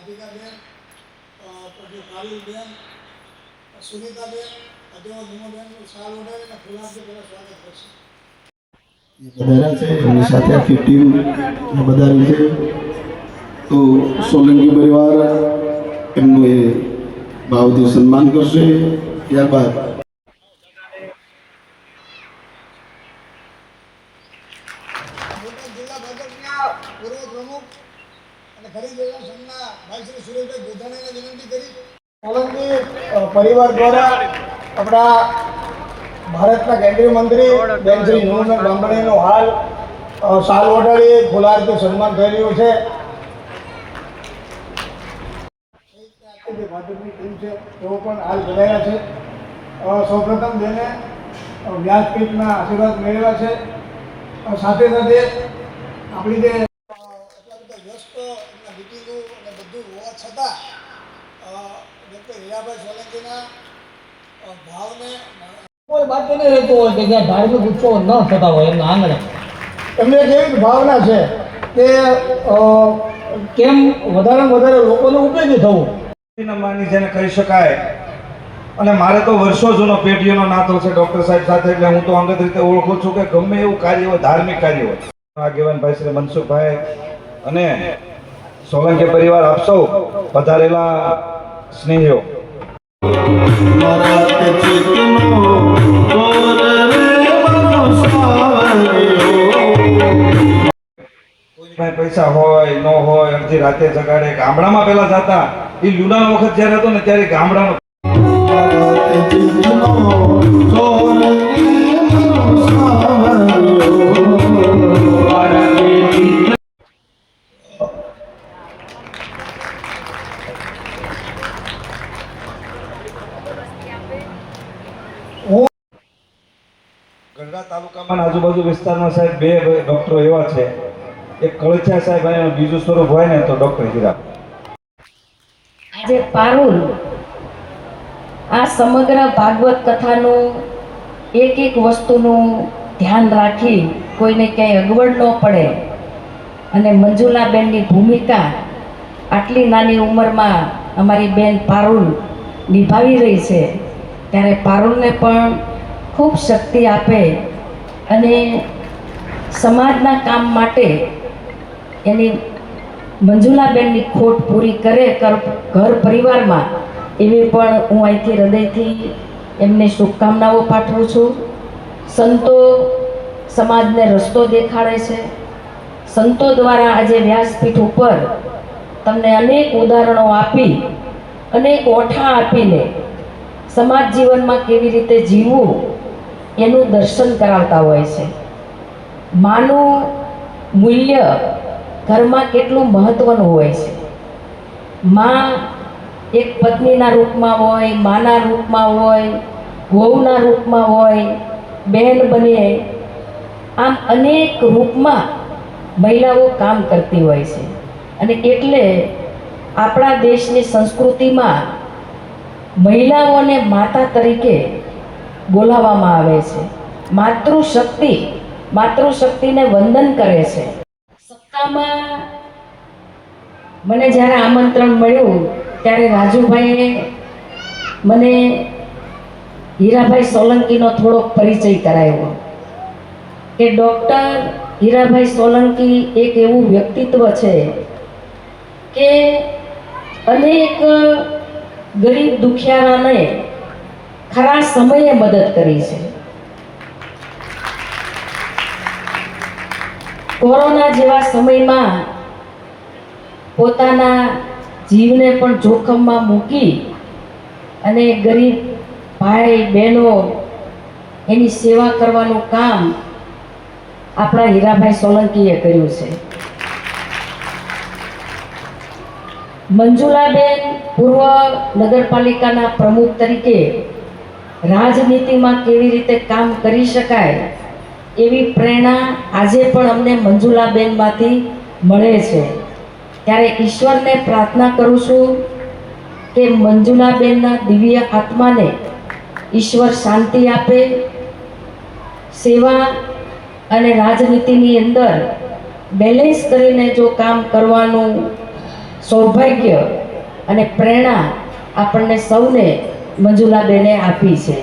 રાધિકાબેન, પછી કાલીબેન, સુનીતાબેન, તેઓ નિમોબેનનું સાલ ઓઢાડીને ફૂલાથી પહેલાં સ્વાગત કરશે. વધારા છે એની સાથે આખી ટીમ વધારી છે. તો સોલંકી પરિવાર એમનું એ ભાવથી સન્માન કરશે. ત્યારબાદ જિલ્લા ભાજપના પૂર્વ પ્રમુખ અને ખરીદ વેચાણ સંઘના ભાઈ શ્રી સુરેશભાઈ ગોધાણીને વિનંતી કરી સોલંકી પરિવાર દ્વારા આપણા ભારતના કેન્દ્રીય મંત્રી બેન શ્રી નિમોબેન બાંભણીનું હાલ સાલ ઓઢાડી ફુલારથી સન્માન થઈ રહ્યું છે. જે ભાજપની ટીમ છે તેઓ પણ હાલ જોડાયા છે. સૌપ્રથમ બેને વ્યાસપીઠના આશીર્વાદ મેળવ્યા છે. સાથે સાથે આપણી જે એટલા બધા વ્યસ્ત એમના મિટિંગો અને બધું હોવા છતાં ડૉક્ટર હીરાભાઈ સોલંકીના ભાવને કોઈ બાકી નહીં રહેતું હોય કે જ્યાં ધાર્મિક ઉત્સવો ન થતા હોય એમના આંગણે એમને કેવી ભાવના છે કે કેમ વધારેમાં વધારે લોકોને ઉપયોગી થવું. માની જેને કહી શકાય. અને મારે તો વર્ષો જૂનો પેઢીઓનો નાતો છે ડૉક્ટર સાહેબ સાથે, એટલે હું તો અંગત રીતે ઓળખું છું કે ગમે એવું કાર્ય હોય, ધાર્મિક કાર્ય હોય, આગેવાન ભાઈ શ્રી મનસુખભાઈ અને સોલંકી પરિવાર આપ સૌ પધારેલા સ્નેહીઓ, પૈસા હોય ન હોય અડધી રાતે જગાડે. ગામડામાં પેલા જતા એ લુણાનો વખત જયારે હતો ને ત્યારે ગામડાનો ગઢડા તાલુકામાં આજુબાજુ વિસ્તારમાં સાહેબ બે ડોક્ટરો એવા છે. એક કળછા સાહેબ અને બીજું સ્વરૂપ હોય ને તો ડોક્ટર હીરા. આજે પારુલ આ સમગ્ર ભાગવત કથાનું એક એક વસ્તુનું ધ્યાન રાખી કોઈને ક્યાંય અગવડ ન પડે અને મંજુલાબેનની ભૂમિકા આટલી નાની ઉંમરમાં અમારી બેન પારુલ નિભાવી રહી છે, ત્યારે પારુલને પણ ખૂબ શક્તિ આપે અને સમાજના કામ માટે એની મંજુલાબેનની ખોટ પૂરી કરે ઘર પરિવારમાં, એવી પણ હું અહીંથી હૃદયથી એમને શુભકામનાઓ પાઠવું છું. સંતો સમાજને રસ્તો દેખાડે છે. સંતો દ્વારા આજે વ્યાસપીઠ ઉપર તમને અનેક ઉદાહરણો આપી, અનેક ઓઠા આપીને સમાજ જીવનમાં કેવી રીતે જીવવું એનું દર્શન કરાવતા હોય છે. માનું મૂલ્ય ઘરમાં કેટલું મહત્વનું હોય છે. માં એક પત્નીના રૂપમાં હોય, માના રૂપમાં હોય, વહુના રૂપમાં હોય, બહેન બને, આમ અનેક રૂપમાં મહિલાઓ કામ કરતી હોય છે. અને એટલે આપણા દેશની સંસ્કૃતિમાં મહિલાઓને માતા તરીકે બોલાવવામાં આવે છે. માતૃશક્તિને વંદન કરે છે. સત્તામાં મને જ્યારે આમંત્રણ મળ્યું ત્યારે રાજુભાઈએ મને હીરાભાઈ સોલંકીનો થોડોક પરિચય કરાવ્યો કે ડૉક્ટર હીરાભાઈ સોલંકી એક એવું વ્યક્તિત્વ છે કે અનેક ગરીબ દુખિયારાને ખરા સમયે મદદ કરી છે. કોરોના જેવા સમયમાં પોતાના જીવને પણ જોખમમાં મૂકી અને ગરીબ ભાઈ બહેનો એની સેવા કરવાનું કામ આપણા હીરાભાઈ સોલંકીએ કર્યું છે. મંજુલાબેન પૂર્વ નગરપાલિકાના પ્રમુખ તરીકે રાજનીતિમાં કેવી રીતે કામ કરી શકાય એવી પ્રેરણા આજે પણ અમને મંજુલાબેનમાંથી મળે છે. ત્યારે ઈશ્વરને પ્રાર્થના કરું છું કે મંજુલાબેનના દિવ્ય આત્માને ઈશ્વર શાંતિ આપે, સેવા અને રાજનીતિની અંદર બેલેન્સ કરીને જો કામ કરવાનું સૌભાગ્ય અને પ્રેરણા આપણને સૌને મંજુલાબેને આપી છે.